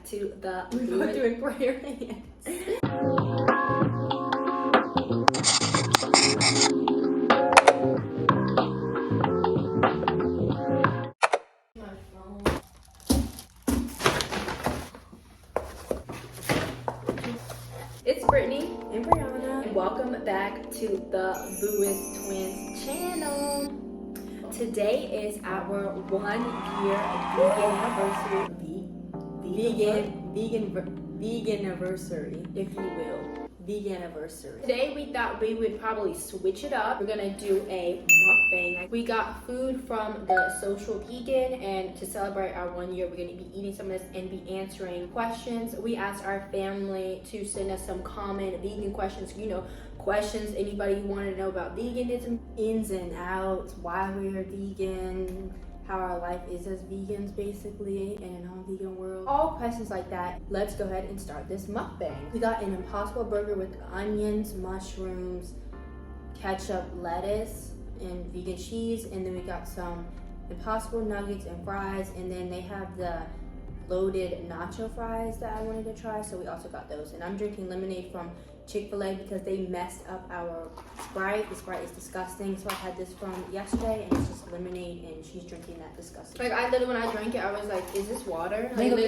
to the We're doing prayer hands. It's Brittany and Brianna, and welcome back to the Lewis Twins channel. Today is our 1 year Veganiversary, if you will. Veganiversary. Today we thought we would probably switch it up. We're gonna do a mukbang. We got food from the Social Vegan, and to celebrate our 1 year, we're gonna be eating some of this and be answering questions. We asked our family to send us some common vegan questions, questions anybody want to know about veganism, ins and outs, why we're vegan, how our life is as vegans basically in a non-vegan world, all questions like that. Let's go ahead and start this mukbang. We got an Impossible burger with onions, mushrooms, ketchup, lettuce, and vegan cheese, and then we got some Impossible nuggets and fries, and then they have the loaded nacho fries that I wanted to try, so we also got those. And I'm drinking lemonade from Chick-fil-A because they messed up our Sprite. The Sprite is disgusting, so I had this from yesterday, and it's just lemonade, and she's drinking that disgusting. Like, I literally, when I drank it, I was like, is this water? Like, it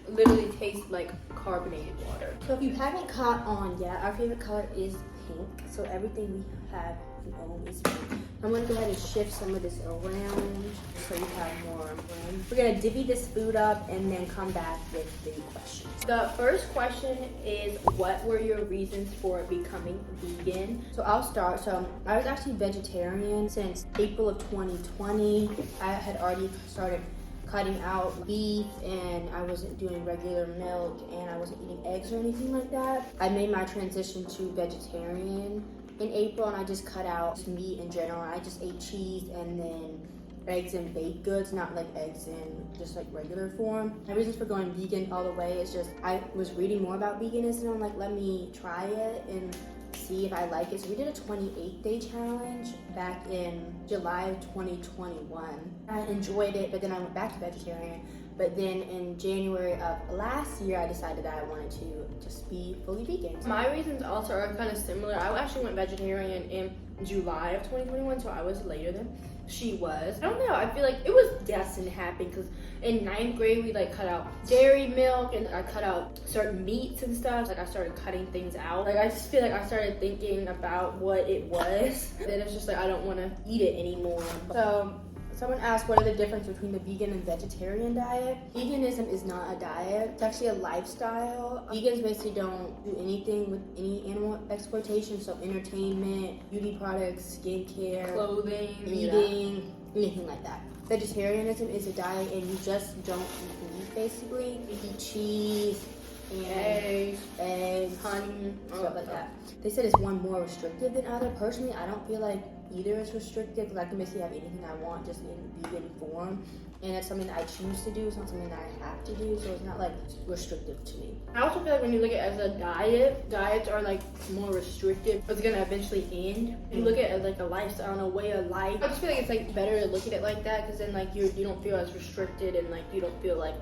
literally tastes like carbonated water. So if you haven't caught on yet, our favorite color is pink, so everything we have we own is pink. I'm gonna go ahead and shift some of this around so you have more room. We're gonna divvy this food up and then come back with the questions. The first question is, what were your reasons for becoming vegan? So I'll start. So I was actually vegetarian since April of 2020. I had already started cutting out beef, and I wasn't doing regular milk, and I wasn't eating eggs or anything like that. I made my transition to vegetarian in April, and I just cut out meat in general. I just ate cheese and then eggs and baked goods, not like eggs in just like regular form. My reasons for going vegan all the way is just I was reading more about veganism, and I'm like, let me try it and see if I like it. So we did a 28-day challenge back in July of 2021. I enjoyed it, but then I went back to vegetarian. But then in January of last year, I decided that I wanted to just be fully vegan. My reasons also are kind of similar. I actually went vegetarian in July of 2021, so I was later than she was. I don't know, I feel like it was destined to happen because in 9th grade, we like cut out dairy milk, and I cut out certain meats and stuff. Like I started cutting things out. Like I just feel like I started thinking about what it was. Then it's just like, I don't want to eat it anymore. So someone asked, what are the difference between the vegan and vegetarian diet? Veganism is not a diet, it's actually a lifestyle. Vegans basically don't do anything with any animal exploitation, so entertainment, beauty products, skincare, clothing, eating, anything like that. Vegetarianism is a diet, and you just don't eat meat basically. You eat cheese, and eggs, honey, stuff like that. They said it's one more restrictive than other. Personally, I don't feel like either is restrictive because I can basically have anything I want just in vegan form, and it's something that I choose to do. It's not something that I have to do, so it's not like restrictive to me. I also feel like when you look at it as a diet, diets are like more restrictive. It's gonna eventually end. You look at it as like a lifestyle and a way of life. I just feel like it's like better to look at it like that, because then like you don't feel as restricted, and like you don't feel like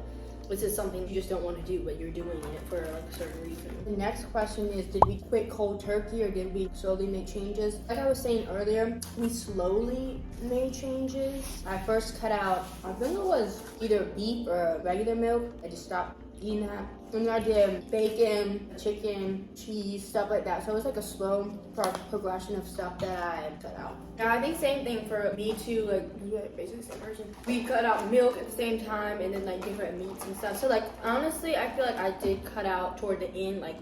this is something you just don't want to do, but you're doing it for like a certain reason. The next question is, did we quit cold turkey or did we slowly make changes? Like I was saying earlier, we slowly made changes. I first cut out, I think it was either beef or regular milk. I just stopped eating that. And then I did bacon, chicken, cheese, stuff like that. So it was like a slow progression of stuff that I cut out. Now I think same thing for me too, like basically the same person. We cut out milk at the same time, and then like different meats and stuff. So like honestly, I feel like I did cut out toward the end like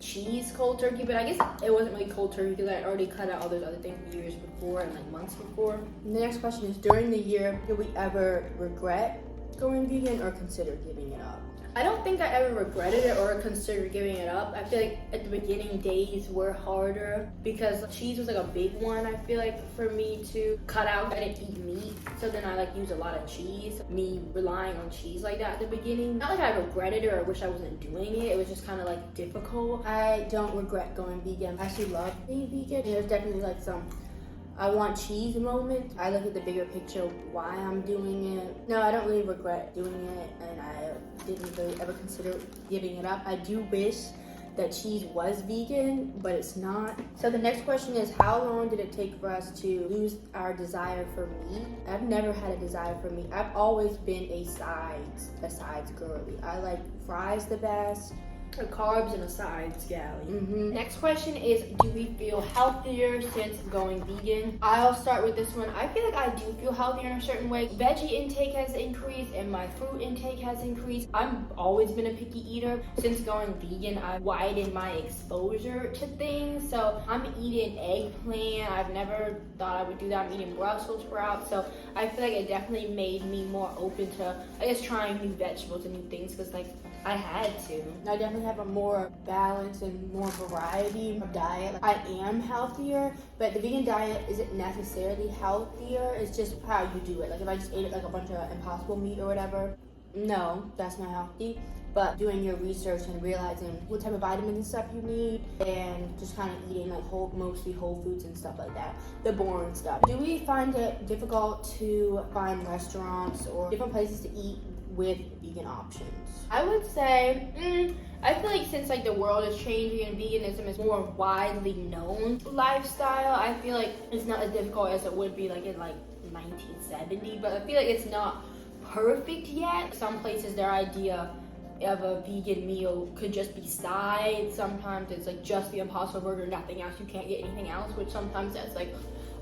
cheese cold turkey, but I guess it wasn't really cold turkey because I already cut out all those other things years before and like months before. And the next question is, during the year, did we ever regret going vegan or consider giving it up? I don't think I ever regretted it or considered giving it up. I feel like at the beginning days were harder because cheese was like a big one. I feel like for me to cut out, I didn't eat meat, so then I like use a lot of cheese. Me relying on cheese like that at the beginning. Not like I regretted it or I wish I wasn't doing it. It was just kind of like difficult. I don't regret going vegan. I actually love being vegan. There's definitely like some I want cheese moment. I look at the bigger picture, why I'm doing it. No, I don't really regret doing it, and I didn't really ever consider giving it up. I do wish that cheese was vegan, but it's not. So the next question is, how long did it take for us to lose our desire for meat? I've never had a desire for meat. I've always been a sides girly. I like fries the best. A carbs and a sides galley. Next question is, do we feel healthier since going vegan? I'll start with this one. I feel like I do feel healthier in a certain way. Veggie intake has increased and my fruit intake has increased. I've always been a picky eater. Since going vegan, I've widened my exposure to things. So I'm eating eggplant. I've never thought I would do that. I'm eating Brussels sprouts. So I feel like it definitely made me more open to, I guess, trying new vegetables and new things, because like I had to. I definitely have a more balance and more variety of diet. I am healthier, but the vegan diet isn't necessarily healthier. It's just how you do it. Like if I just ate it like a bunch of Impossible meat or whatever, no, that's not healthy. But doing your research and realizing what type of vitamins and stuff you need, and just kind of eating like mostly whole foods and stuff like that, the boring stuff. Do we find it difficult to find restaurants or different places to eat with vegan options? I would say, I feel like since like the world is changing and veganism is more widely known lifestyle, I feel like it's not as difficult as it would be like in like 1970, but I feel like it's not perfect yet. Some places, their idea of a vegan meal could just be sides. Sometimes it's like just the Impossible Burger, nothing else. You can't get anything else, which sometimes that's like,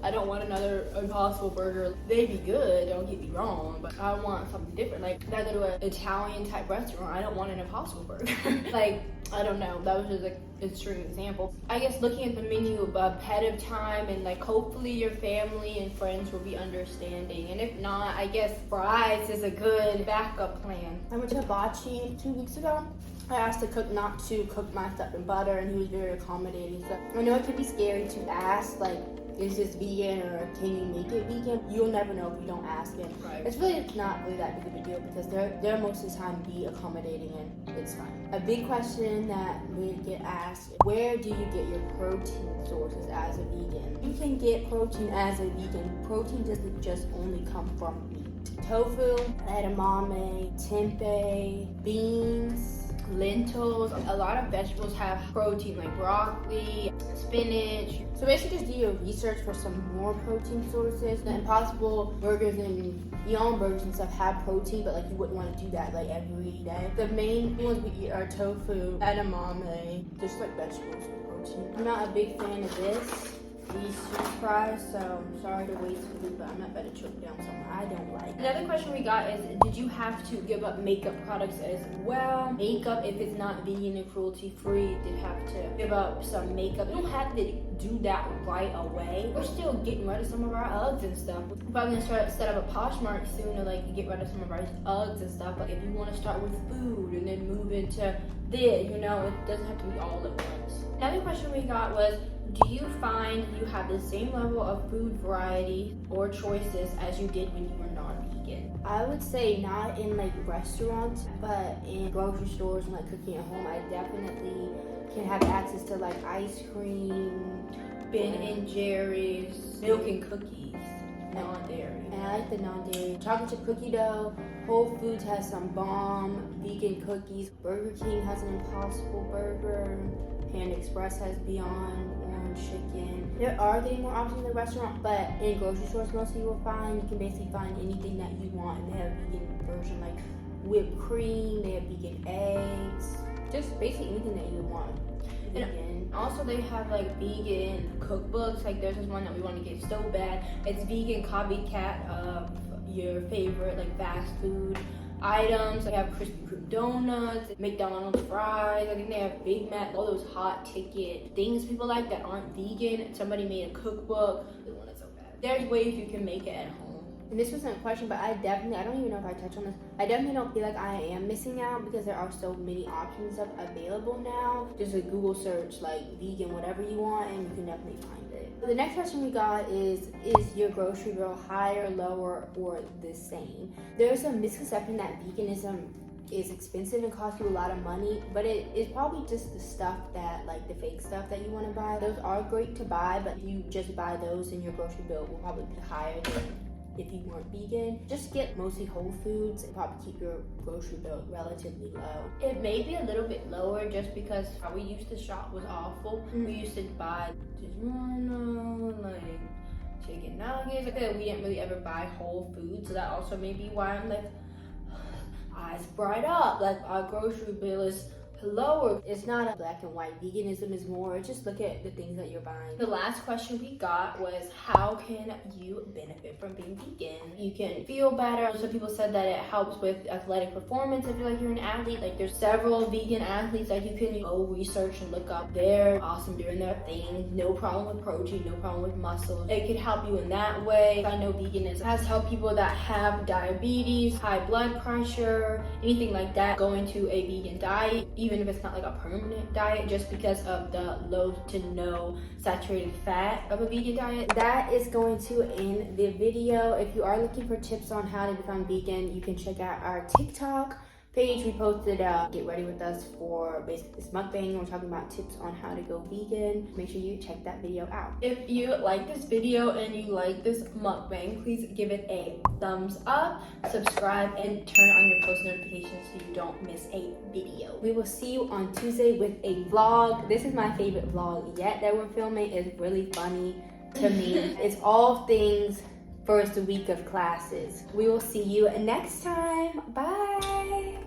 I don't want another Impossible Burger. They'd be good, don't get me wrong, but I want something different. Like, if I go to an Italian type restaurant, I don't want an Impossible Burger. Like, I don't know, that was just like an extreme example. I guess looking at the menu ahead of time, and like hopefully your family and friends will be understanding. And if not, I guess fries is a good backup plan. I went to hibachi 2 weeks ago. I asked the cook not to cook my stuff in butter, and he was very accommodating. So I know it could be scary to ask, like, is this vegan or can you make it vegan? You'll never know if you don't ask it. Right. It's not really that big of a deal, because they're most of the time be accommodating, and it's fine. A big question that we get asked, where do you get your protein sources as a vegan? You can get protein as a vegan. Protein doesn't just only come from meat. Tofu, edamame, tempeh, beans, lentils. A lot of vegetables have protein, like broccoli, spinach. So basically just do your research for some more protein sources. The Impossible Burgers and Beyond Burgers and stuff have protein, but like you wouldn't want to do that like every day. The main ones we eat are tofu, edamame, just like vegetables with protein. I'm not a big fan of these Swiss fries, so I'm sorry to waste food, but I'm not better choke down something I don't like. Another question we got is, did you have to give up makeup products as well? Makeup, if it's not vegan and cruelty free, did have to give up some makeup. You don't have to do that right away. We're still getting rid of some of our Uggs and stuff. We're probably gonna set up a Poshmark soon to like get rid of some of our Uggs and stuff. But if you want to start with food and then move into this, you know, it doesn't have to be all at once. Another question we got was, do you find you have the same level of food variety or choices as you did when you were non-vegan? I would say not in like restaurants, but in grocery stores and like cooking at home, I definitely can have access to like ice cream, Ben and Jerry's, milk and cookies, non-dairy. And I like the non-dairy. Chocolate chip cookie dough. Whole Foods has some bomb vegan cookies. Burger King has an Impossible Burger. Panda Express has Beyond Orange Chicken. There are getting more options in the restaurant, but in grocery stores, most you will find, you can basically find anything that you want. And they have a vegan version, like whipped cream, they have vegan eggs, just basically anything that you want. And also they have like vegan cookbooks. Like there's this one that we want to get so bad. It's vegan copycat of your favorite like fast food items. They have Krispy Kreme donuts, McDonald's fries. I think they have Big Mac, all those hot ticket things people like that aren't vegan. Somebody made a cookbook. They want it so bad. There's ways you can make it at home. And this wasn't a question, but I don't even know if I touched on this. I definitely don't feel like I am missing out, because there are so many options of available now. Just a Google search like vegan whatever you want, and you can definitely find it. So the next question we got is your grocery bill higher, lower, or the same? There's a misconception that veganism is expensive and costs you a lot of money, but it is probably just the stuff that, like the fake stuff that you want to buy. Those are great to buy, but if you just buy those, then your grocery bill will probably be higher than if you weren't vegan. Just get mostly whole foods and probably keep your grocery bill relatively low. It may be a little bit lower just because how we used to shop was awful. We used to buy DiGiorno, like chicken nuggets. Like that. We didn't really ever buy whole food, so that also may be why I'm like eyes bright up. Like our grocery bill is lower. It's not a black and white. Veganism is more just look at the things that you're buying. The last question we got was, how can you benefit from being vegan? You can feel better. Some people said that it helps with athletic performance if you're like you're an athlete. Like there's several vegan athletes that you can go research and look up. They're awesome doing their thing. No problem with protein, no problem with muscle. It could help you in that way. I know veganism has helped people that have diabetes, high blood pressure, anything like that, go into a vegan diet, even if it's not like a permanent diet, just because of the low to no saturated fat of a vegan diet. That is going to end the video. If you are looking for tips on how to become vegan, you can check out our TikTok page. We posted get ready with us for basically this mukbang. We're talking about tips on how to go vegan. Make sure you check that video out. If you like this video and you like this mukbang, please give it a thumbs up, subscribe, and turn on your post notifications so you don't miss a video. We will see you on Tuesday with a vlog. This is my favorite vlog yet that we're filming. It's really funny to me. It's all things first week of classes. We will see you next time. Bye.